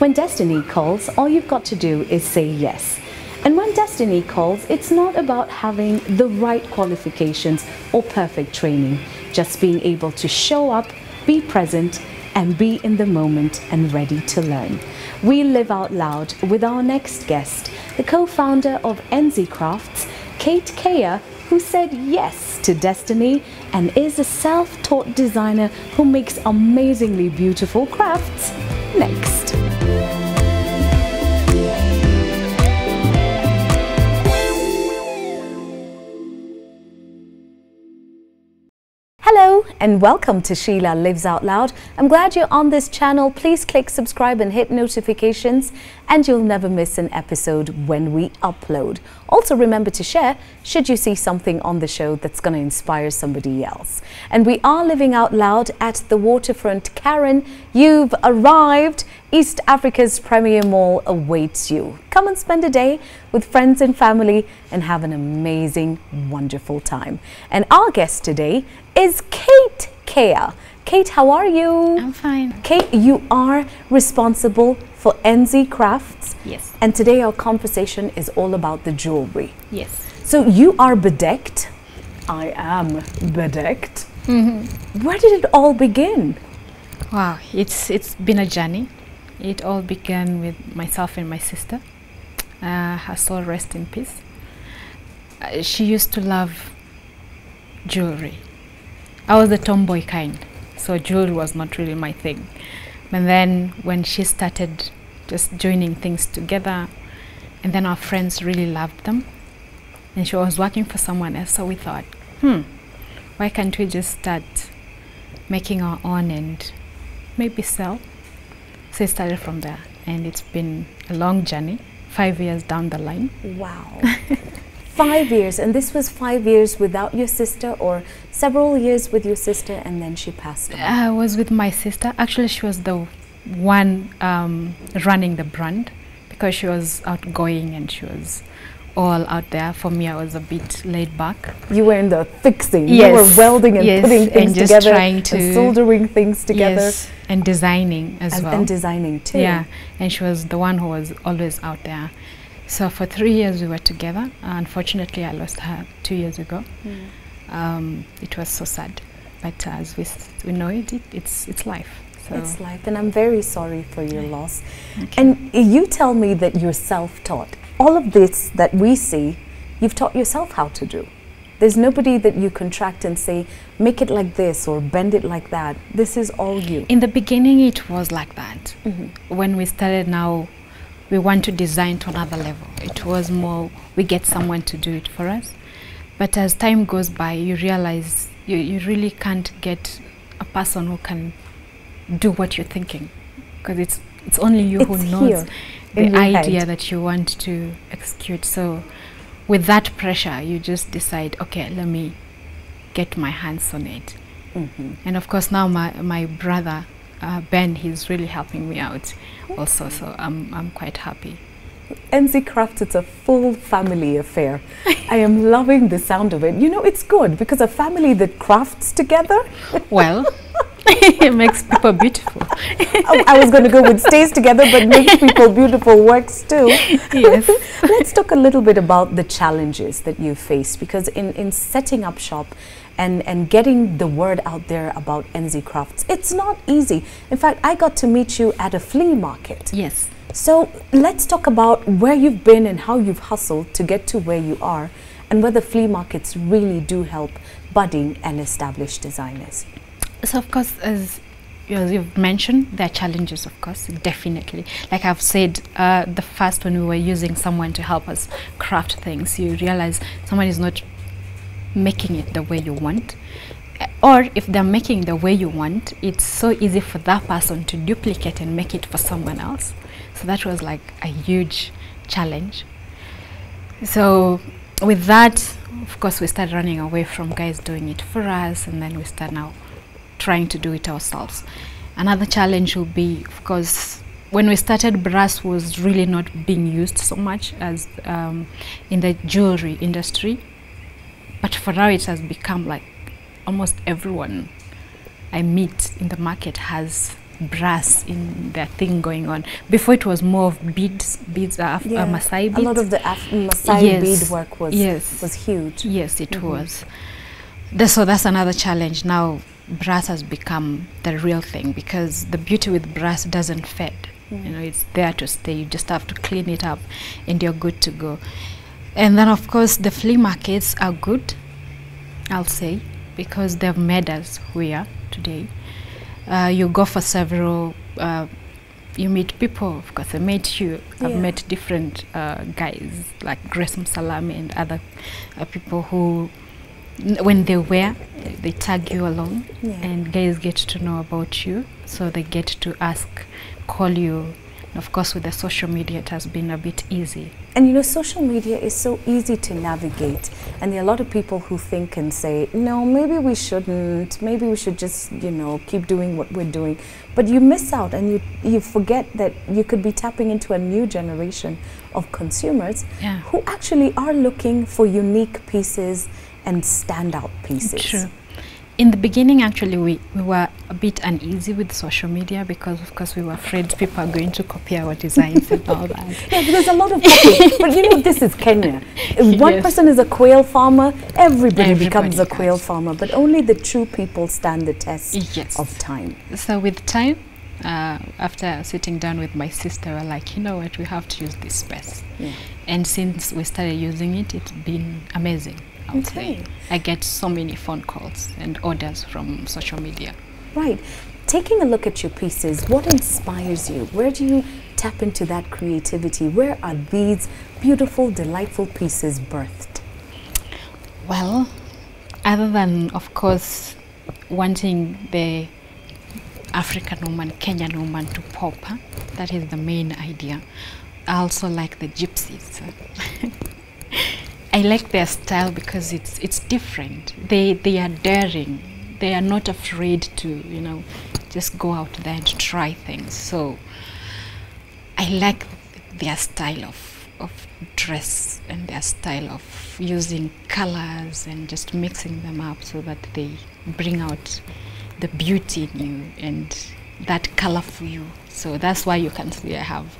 When destiny calls, all you've got to do is say yes. And when destiny calls, it's not about having the right qualifications or perfect training, just being able to show up, be present, and be in the moment and ready to learn. We live out loud with our next guest, the co-founder of NZ Crafts, Cathy Keya, who said yes to destiny and is a self-taught designer who makes amazingly beautiful crafts. Next. Hello and welcome to Sheila Lives Out Loud. I'm glad you're on this channel. Please click subscribe and hit notifications and you'll never miss an episode when we upload. Also remember to share should you see something on the show that's going to inspire somebody else. And we are living out loud at the waterfront. Karen, you've arrived. East Africa's premier mall awaits you. Come and spend a day with friends and family and have an amazing, wonderful time. And our guest today is Cathy Keya. Kate, how are you? I'm fine. Kate, you are responsible for NZ Crafts. Yes. And today our conversation is all about the jewelry. Yes. So you are bedecked. I am bedecked. Where did it all begin? Wow, it's been a journey. It all began with myself and my sister. Her soul rest in peace. She used to love jewelry. I was the tomboy kind, so jewelry was not really my thing. But then when she started just joining things together, and then our friends really loved them, and she was working for someone else, so we thought, why can't we just start making our own and maybe sell? So it started from there, and it's been a long journey, 5 years down the line. Wow. 5 years, and this was 5 years without your sister, or several years with your sister and then she passed on? I was with my sister. Actually, she was the one running the brand because she was outgoing and she was all out there. For me, I was a bit laid back. You were in the fixing. Yes. You were welding and putting things and just together trying to and soldering things together. Yes, and designing as well. And designing too. Yeah, and she was the one who was always out there. So for 3 years we were together. Unfortunately, I lost her 2 years ago. It was so sad, but as we know it's life. So it's life, and I'm very sorry for your loss. Okay. And you tell me that you're self-taught. All of this that we see, you've taught yourself how to do. There's nobody that you contract and say, make it like this or bend it like that. This is all you. In the beginning, it was like that. When we started now, we want to design to another level. It was more, we get someone to do it for us. But as time goes by, you realize you really can't get a person who can do what you're thinking, because it's only you who knows the idea that you want to execute. So with that pressure, you just decide, okay, let me get my hands on it. And of course now my brother Ben, he's really helping me out also, so I'm quite happy. NZ Crafts, it's a full family affair. I am loving the sound of it. You know, it's good because a family that crafts together. Well, it makes people beautiful. I was going to go with stays together, but makes people beautiful works too. Yes. Let's talk a little bit about the challenges that you faced, because in setting up shop and getting the word out there about NZ Crafts, it's not easy. In fact, I got to meet you at a flea market. Yes. So let's talk about where you've been and how you've hustled to get to where you are, and whether flea markets really do help budding and established designers. So of course, as you've mentioned, there are challenges, of course, definitely. Like I've said, the first when we were using someone to help us craft things, you realize someone is not making it the way you want. Or if they're making the way you want, it's so easy for that person to duplicate and make it for someone else. So that was like a huge challenge. So with that, of course, we started running away from guys doing it for us, and then we start now trying to do it ourselves. Another challenge will be, of course, when we started, brass was really not being used so much as in the jewelry industry. But for now, it has become like almost everyone I meet in the market has brass in their thing going on. Before it was more of beads, Maasai beads. A lot of the Maasai beadwork was huge. Yes, it was. So that's another challenge. Now brass has become the real thing, because the beauty with brass doesn't fade. You know, it's there to stay. You just have to clean it up and you're good to go. And then of course the flea markets are good, I'll say, because they've made us who we are today. You go for several, you meet people. Of course I met you. I've met different guys like Grace Msalami and other people who, when they wear, they tag you along, and guys get to know about you, so they get to ask, call you. And of course with the social media it has been a bit easy. And you know, social media is so easy to navigate, and there are a lot of people who think and say, no, maybe we shouldn't, maybe we should just, you know, keep doing what we're doing. But you miss out, and you forget that you could be tapping into a new generation of consumers who actually are looking for unique pieces and standout pieces. True. In the beginning, actually, we were a bit uneasy with social media, because of course we were afraid people are going to copy our designs and all that. Yeah, there's a lot of copy. But you know, this is Kenya. If one person is a quail farmer, everybody becomes a quail farmer. But only the true people stand the test of time. So with time, after sitting down with my sister, we're like, you know what, we have to use this space. And since we started using it, it's been amazing. I get so many phone calls and orders from social media. Right. Taking a look at your pieces, what inspires you? Where do you tap into that creativity? Where are these beautiful, delightful pieces birthed? Well, other than, of course, wanting the African woman, Kenyan woman to pop, that is the main idea. I also like the gypsies. I like their style because it's different. They are daring. They are not afraid to, you know, just go out there and try things. So I like their style of dress and their style of using colors and just mixing them up so that they bring out the beauty in you and that colorful you. So that's why you can see I have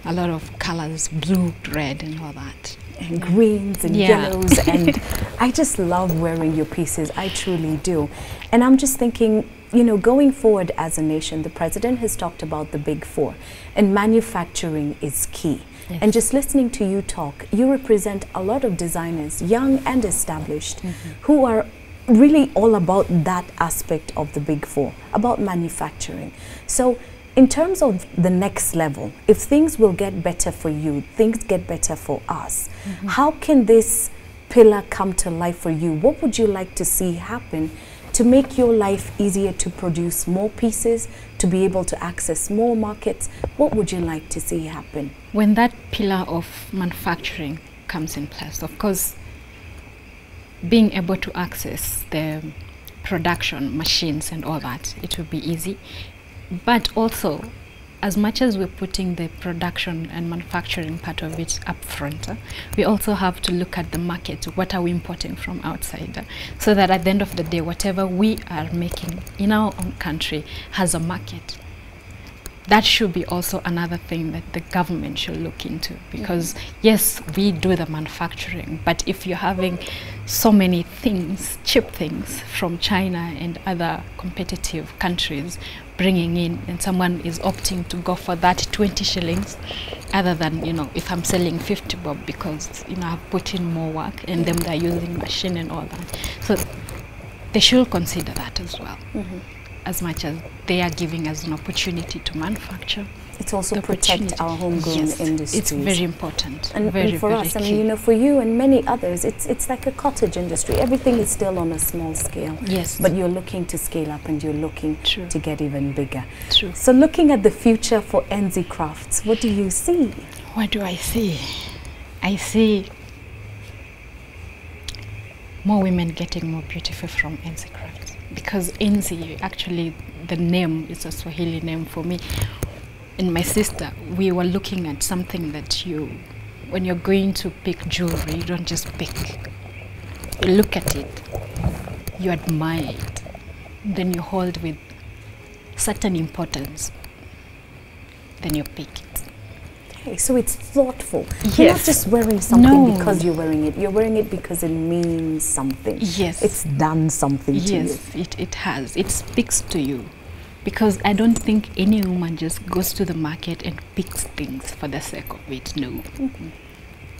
a lot of colors, blue, red, and all that. And greens and yellows, and I just love wearing your pieces. I truly do. And I'm just thinking, you know, going forward as a nation, the president has talked about the big four, and manufacturing is key. And just listening to you talk, you represent a lot of designers, young and established, who are really all about that aspect of the big four, about manufacturing. So in terms of the next level, if things will get better for you, things get better for us, how can this pillar come to life for you? What would you like to see happen to make your life easier to produce more pieces, to be able to access more markets? What would you like to see happen? When that pillar of manufacturing comes in place, of course, being able to access the production machines and all that, it will be easy. But also, as much as we're putting the production and manufacturing part of it up front, we also have to look at the market. What are we importing from outside? So that at the end of the day, whatever we are making in our own country has a market. That should be also another thing that the government should look into, because yes, we do the manufacturing, but if you're having so many things, cheap things from China and other competitive countries bringing in, and someone is opting to go for that 20 shillings, other than, you know, if I'm selling 50 bob because, you know, I've put in more work and them they're using machine and all that. So they should consider that as well. As much as they are giving us an opportunity to manufacture. It's also protect our homegrown industries. It's very important. And for us, I mean, you know, for you and many others, it's like a cottage industry. Everything is still on a small scale. Yes. But you're looking to scale up and you're looking to get even bigger. True. So looking at the future for NZ Crafts, what do you see? What do I see? I see more women getting more beautiful from NZ Crafts. Because NZ, actually, the name is a Swahili name for me. And my sister, we were looking at something that when you're going to pick jewelry, you don't just pick. You look at it, you admire it, then you hold with certain importance, then you pick it. Okay, so it's thoughtful. Yes. You're not just wearing something No. because you're wearing it. You're wearing it because it means something. Yes. It's done something to you. Yes, it has. It speaks to you. Because I don't think any woman just goes to the market and picks things for the sake of it. No. Mm-hmm.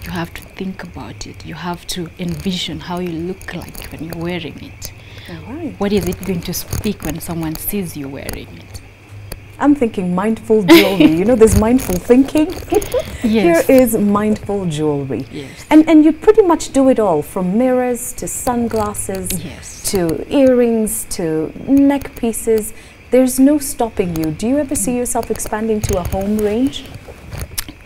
You have to think about it. You have to envision how you look like when you're wearing it. All right. What is it going to speak when someone sees you wearing it? I'm thinking mindful jewelry. You know, there's mindful thinking. Yes. Here is mindful jewelry. Yes. And you pretty much do it all, from mirrors to sunglasses, Yes. to earrings to neck pieces. There's no stopping you. Do you ever see yourself expanding to a home range?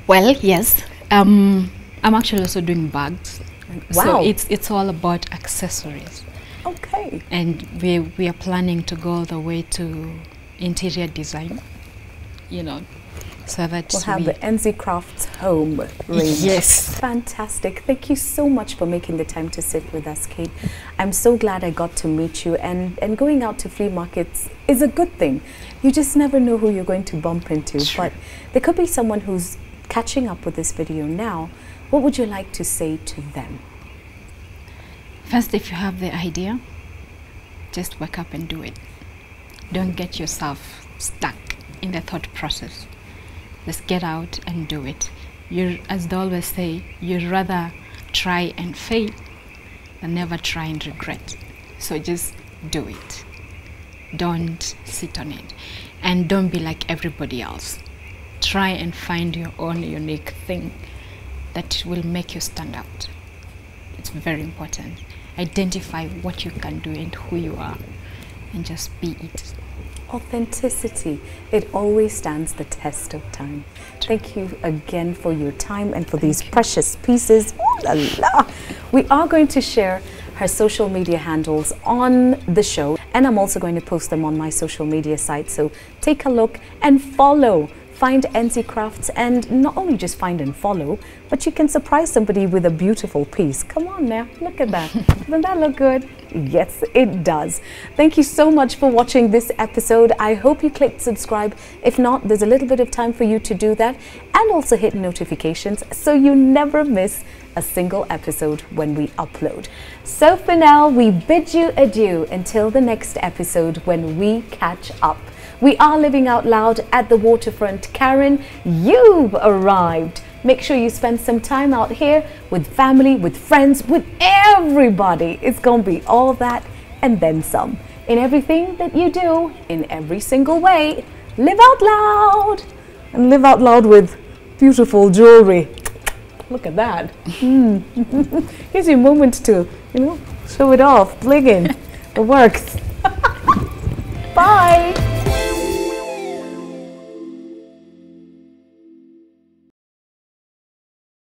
Well, yes. I'm actually also doing bags. Wow. So it's all about accessories. Okay. And we are planning to go all the way to interior design, you know, so that We'll have the NZ Crafts home range. Yes. Fantastic. Thank you so much for making the time to sit with us, Kate. I'm so glad I got to meet you, and going out to flea markets is a good thing. You just never know who you're going to bump into. Sure. But there could be someone who's catching up with this video now. What would you like to say to them? First, if you have the idea, just wake up and do it. Don't get yourself stuck in the thought process. Just get out and do it. As they always say, you'd rather try and fail than never try and regret. So just do it. Don't sit on it. And don't be like everybody else. Try and find your own unique thing that will make you stand out. It's very important. Identify what you can do and who you are, and just be it. Authenticity, it always stands the test of time. Thank you again for your time and for these precious pieces. Ooh la la. We are going to share her social media handles on the show, and I'm also going to post them on my social media site, so take a look and follow. Find NZ Crafts, and not only just find and follow, but you can surprise somebody with a beautiful piece. Come on now, look at that. Doesn't that look good? Yes, it does. Thank you so much for watching this episode. I hope you clicked subscribe. If not, there's a little bit of time for you to do that, and also hit notifications so you never miss a single episode when we upload. So for now, we bid you adieu until the next episode when we catch up. We are living out loud at the waterfront. Karen, you've arrived. Make sure you spend some time out here with family, with friends, with everybody. It's going to be all that and then some. In everything that you do, in every single way, live out loud. And live out loud with beautiful jewelry. Look at that. Here's your moment to, show it off, bling in. It works. Bye.